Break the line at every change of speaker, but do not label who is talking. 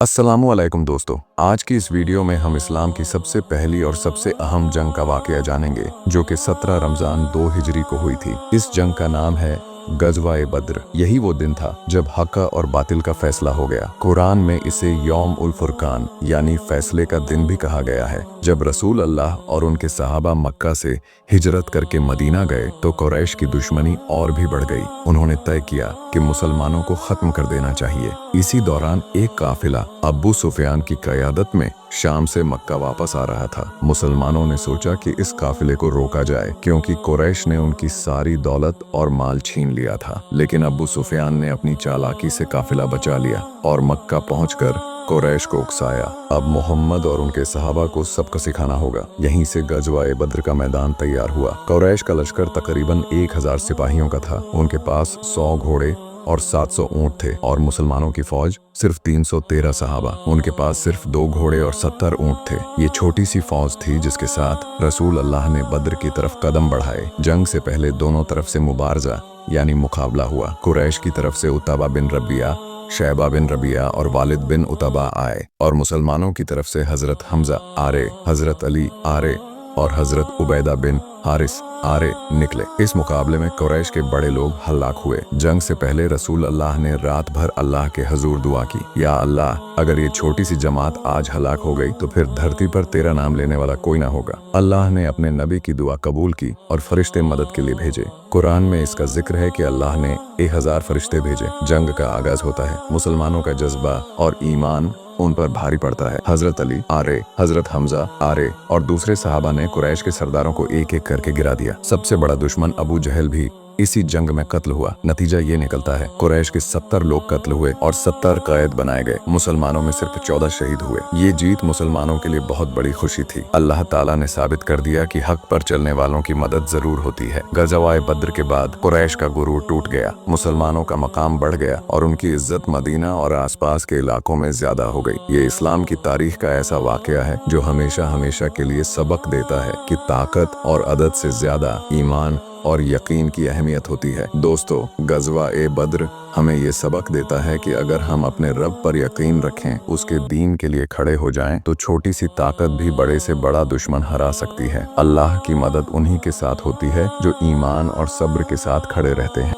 अस्सलामुअलैकुम दोस्तों, आज की इस वीडियो में हम इस्लाम की सबसे पहली और सबसे अहम जंग का वाकया जानेंगे जो कि 17 रमज़ान 2 हिजरी को हुई थी। इस जंग का नाम है गज़वा-ए बद्र। यही वो दिन था जब हक़ और बातिल का फैसला हो गया। कुरान में इसे यौम उल फुरकान यानी फैसले का दिन भी कहा गया है। जब रसूल अल्लाह और उनके सहाबा मक्का से हिजरत करके मदीना गए तो कुरैश की दुश्मनी और भी बढ़ गई। उन्होंने तय किया कि मुसलमानों को खत्म कर देना चाहिए। इसी दौरान एक काफिला अब्बू सुफियान की क़यादत में शाम से मक्का वापस आ रहा था। मुसलमानों ने सोचा कि इस काफिले को रोका जाए क्योंकि कुरैश ने उनकी सारी दौलत और माल छीन लिया था। लेकिन अब्बू सुफियान ने अपनी चालाकी से काफिला बचा लिया और मक्का पहुंचकर कुरैश को उकसाया। अब मोहम्मद और उनके सहाबा को सबक सिखाना होगा। यहीं से गज़वा-ए बद्र का मैदान तैयार हुआ। कुरैश का लश्कर तकरीबन 1000 सिपाहियों का था। उनके पास 100 घोड़े और 700 ऊंट थे और मुसलमानों की फौज सिर्फ 313 सहाबा। उनके पास सिर्फ 2 घोड़े और 70 ऊंट थे। ये छोटी सी फौज थी जिसके साथ रसूल अल्लाह ने बद्र की तरफ कदम बढ़ाए। जंग से पहले दोनों तरफ से मुबारजा यानी मुकाबला हुआ। कुरैश की तरफ से उतबा बिन रबिया, शैबा बिन रबिया और वालिद बिन उतबा आए और मुसलमानों की तरफ से हजरत हमजा आरे, हजरत अली आरे और हजरत उबैदा बिन हारिस आरे निकले। इस मुकाबले में कुरैश के बड़े लोग हलाक हुए। जंग से पहले रसूल अल्लाह ने रात भर अल्लाह के हजूर दुआ की, या अल्लाह, अगर ये छोटी सी जमात आज हलाक हो गई तो फिर धरती पर तेरा नाम लेने वाला कोई ना होगा। अल्लाह ने अपने नबी की दुआ कबूल की और फरिश्ते मदद के लिए भेजे। कुरान में इसका जिक्र है कि अल्लाह ने 1000 फरिश्ते भेजे। जंग का आगाज होता है। मुसलमानों का जज्बा और ईमान उन पर भारी पड़ता है। हजरत अली आरे, हजरत हमजा आरे और दूसरे सहाबा ने कुरैश के सरदारों को एक एक करके गिरा दिया। सबसे बड़ा दुश्मन अबू जहल भी इसी जंग में कत्ल हुआ। नतीजा ये निकलता है कुरैश के 70 लोग कत्ल हुए और 70 कैद बनाए गए। मुसलमानों में सिर्फ 14 शहीद हुए। ये जीत मुसलमानों के लिए बहुत बड़ी खुशी थी। अल्लाह ताला ने साबित कर दिया कि हक पर चलने वालों की मदद जरूर होती है। गज़वा-ए बद्र के बाद कुरैश का गुरूर टूट गया, मुसलमानों का मकाम बढ़ गया और उनकी इज्जत मदीना और आसपास के इलाकों में ज्यादा हो गई। ये इस्लाम की तारीख का ऐसा वाकया है जो हमेशा हमेशा के लिए सबक देता है कि ताकत और अदद से ज्यादा ईमान और यकीन की अहमियत होती है। दोस्तों, गज़वा-ए बद्र हमें ये सबक देता है कि अगर हम अपने रब पर यकीन रखें, उसके दीन के लिए खड़े हो जाएं, तो छोटी सी ताकत भी बड़े से बड़ा दुश्मन हरा सकती है। अल्लाह की मदद उन्हीं के साथ होती है जो ईमान और सब्र के साथ खड़े रहते हैं।